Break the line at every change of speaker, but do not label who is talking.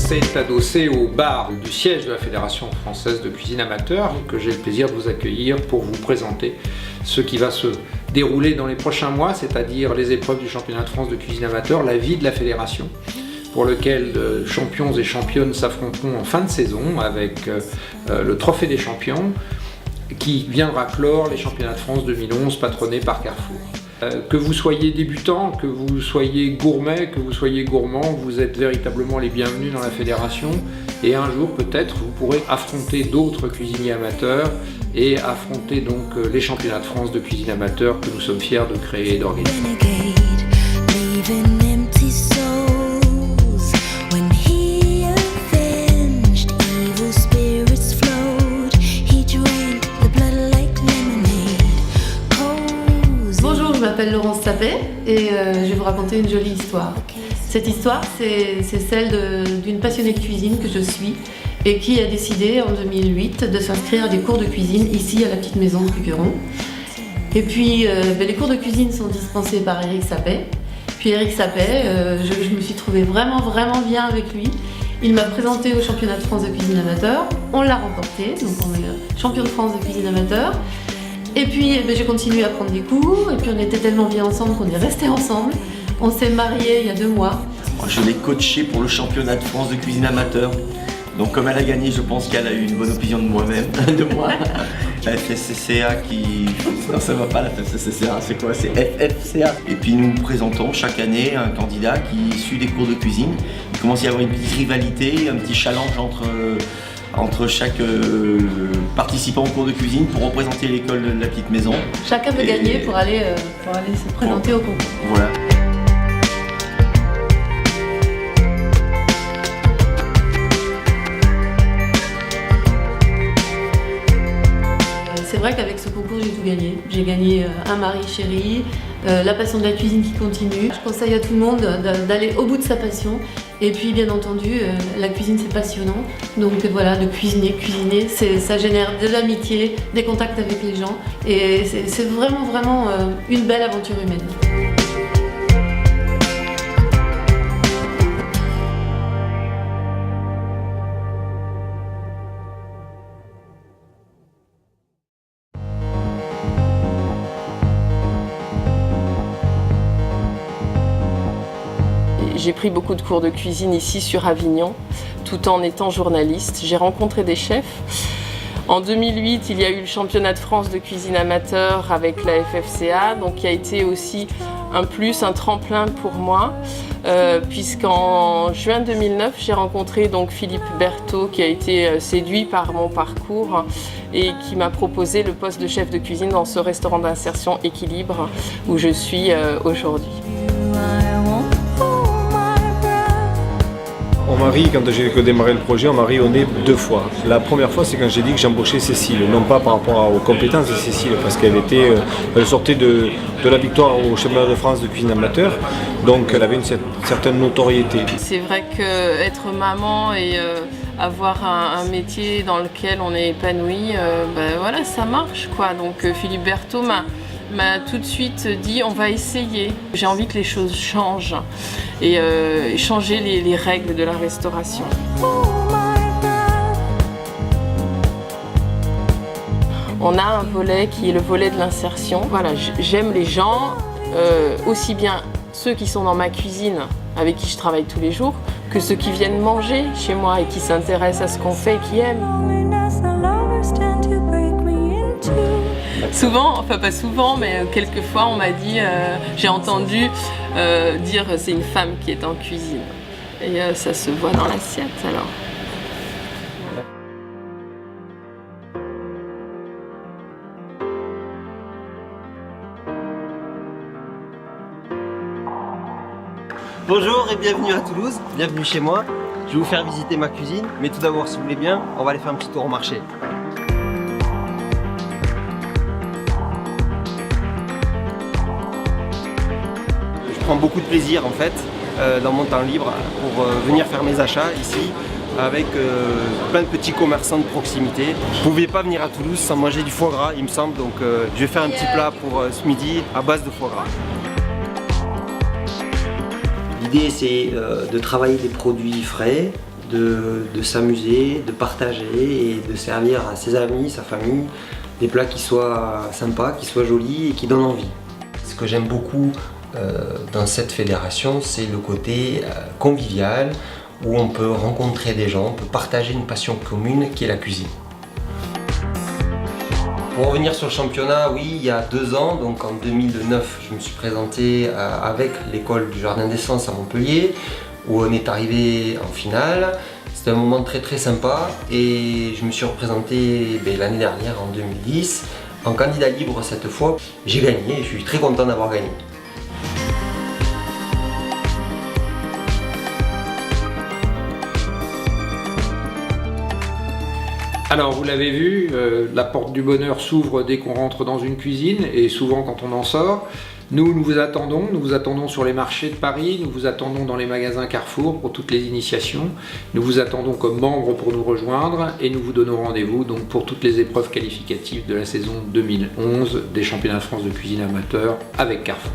c'est adossé au bar du siège de la Fédération française de cuisine amateur que j'ai le plaisir de vous accueillir pour vous présenter ce qui va se dérouler dans les prochains mois, c'est-à-dire les épreuves du championnat de France de cuisine amateur, la vie de la fédération, pour lequel champions et championnes s'affronteront en fin de saison avec le Trophée des champions qui viendra clore les championnats de France 2011 patronnés par Carrefour. Que vous soyez débutant, que vous soyez gourmet, que vous soyez gourmand, vous êtes véritablement les bienvenus dans la fédération et un jour peut-être vous pourrez affronter d'autres cuisiniers amateurs et affronter donc les championnats de France de cuisine amateur que nous sommes fiers de créer et d'organiser.
Je m'appelle Laurence Sapet et je vais vous raconter une jolie histoire. Cette histoire, c'est celle d'une passionnée de cuisine que je suis et qui a décidé en 2008 de s'inscrire à des cours de cuisine ici à la petite maison de Puqueron. Et puis les cours de cuisine sont dispensés par Eric Sapet. Puis Eric Sapet, je me suis trouvée vraiment bien avec lui. Il m'a présenté au championnat de France de cuisine amateur. On l'a remporté, donc on est champion de France de cuisine amateur. Et puis j'ai continué à prendre des cours, et puis on était tellement bien ensemble qu'on est restés ensemble. On s'est mariés il y a 2 mois.
Je l'ai coachée pour le championnat de France de cuisine amateur. Donc comme elle a gagné, je pense qu'elle a eu une bonne opinion de moi-même, de moi. La FSCCA qui... Non, ça va pas la FSCCA, c'est quoi? C'est FFCA. Et puis nous présentons chaque année un candidat qui suit des cours de cuisine. Il commence à y avoir une petite rivalité, un petit challenge entre chaque participant au cours de cuisine pour représenter l'école de la petite maison.
Chacun veut gagner pour aller se présenter au concours.
Voilà.
C'est vrai qu'avec ce concours, j'ai tout gagné. J'ai gagné un mari chéri, la passion de la cuisine qui continue. Je conseille à tout le monde d'aller au bout de sa passion. Et puis bien entendu, la cuisine c'est passionnant. Donc voilà, de cuisiner, ça génère de l'amitié, des contacts avec les gens. Et c'est vraiment une belle aventure humaine.
J'ai pris beaucoup de cours de cuisine ici sur Avignon, tout en étant journaliste. J'ai rencontré des chefs. En 2008, il y a eu le championnat de France de cuisine amateur avec la FFCA, donc qui a été aussi un tremplin pour moi, puisqu'en juin 2009, j'ai rencontré donc Philippe Berthaud qui a été séduit par mon parcours et qui m'a proposé le poste de chef de cuisine dans ce restaurant d'insertion Équilibre où je suis aujourd'hui.
On m'a ri, quand j'ai démarré le projet, on m'a ri au nez 2 fois. La première fois, c'est quand j'ai dit que j'embauchais Cécile, non pas par rapport aux compétences de Cécile, parce qu'elle sortait de la victoire au championnat de France de cuisine amateur, donc elle avait une certaine notoriété. C'est
vrai qu'être maman et avoir un métier dans lequel on est épanoui, voilà, ça marche quoi. Donc Philippe Berthaud m'a tout de suite dit on va essayer. J'ai envie que les choses changent et changer les règles de la restauration. On a un volet qui est le volet de l'insertion. Voilà, j'aime les gens, aussi bien ceux qui sont dans ma cuisine avec qui je travaille tous les jours, que ceux qui viennent manger chez moi et qui s'intéressent à ce qu'on fait et qui aiment. Souvent, enfin pas souvent, mais quelquefois on m'a dit, j'ai entendu dire c'est une femme qui est en cuisine. Et ça se voit dans l'assiette alors.
Bonjour et bienvenue à Toulouse, bienvenue chez moi. Je vais vous faire visiter ma cuisine, mais tout d'abord si vous voulez bien, on va aller faire un petit tour au marché. Je prends beaucoup de plaisir en fait dans mon temps libre pour venir faire mes achats ici avec plein de petits commerçants de proximité. Vous ne pouvez pas venir à Toulouse sans manger du foie gras il me semble, donc je vais faire un petit plat pour ce midi à base de foie gras.
L'idée c'est de travailler des produits frais, de s'amuser, de partager et de servir à ses amis, sa famille, des plats qui soient sympas, qui soient jolis et qui donnent envie. Ce que j'aime beaucoup dans cette fédération, c'est le côté convivial, où on peut rencontrer des gens, on peut partager une passion commune qui est la cuisine. Pour revenir sur le championnat, oui, il y a 2 ans, donc en 2009, je me suis présenté avec l'école du Jardin des Sens à Montpellier, où on est arrivé en finale. C'était un moment très très sympa et je me suis représenté l'année dernière, en 2010, en candidat libre cette fois. J'ai gagné et je suis très content d'avoir gagné.
Alors vous l'avez vu, la porte du bonheur s'ouvre dès qu'on rentre dans une cuisine et souvent quand on en sort. Nous vous attendons sur les marchés de Paris, nous vous attendons dans les magasins Carrefour pour toutes les initiations, nous vous attendons comme membres pour nous rejoindre et nous vous donnons rendez-vous donc pour toutes les épreuves qualificatives de la saison 2011 des championnats de France de cuisine amateur avec Carrefour.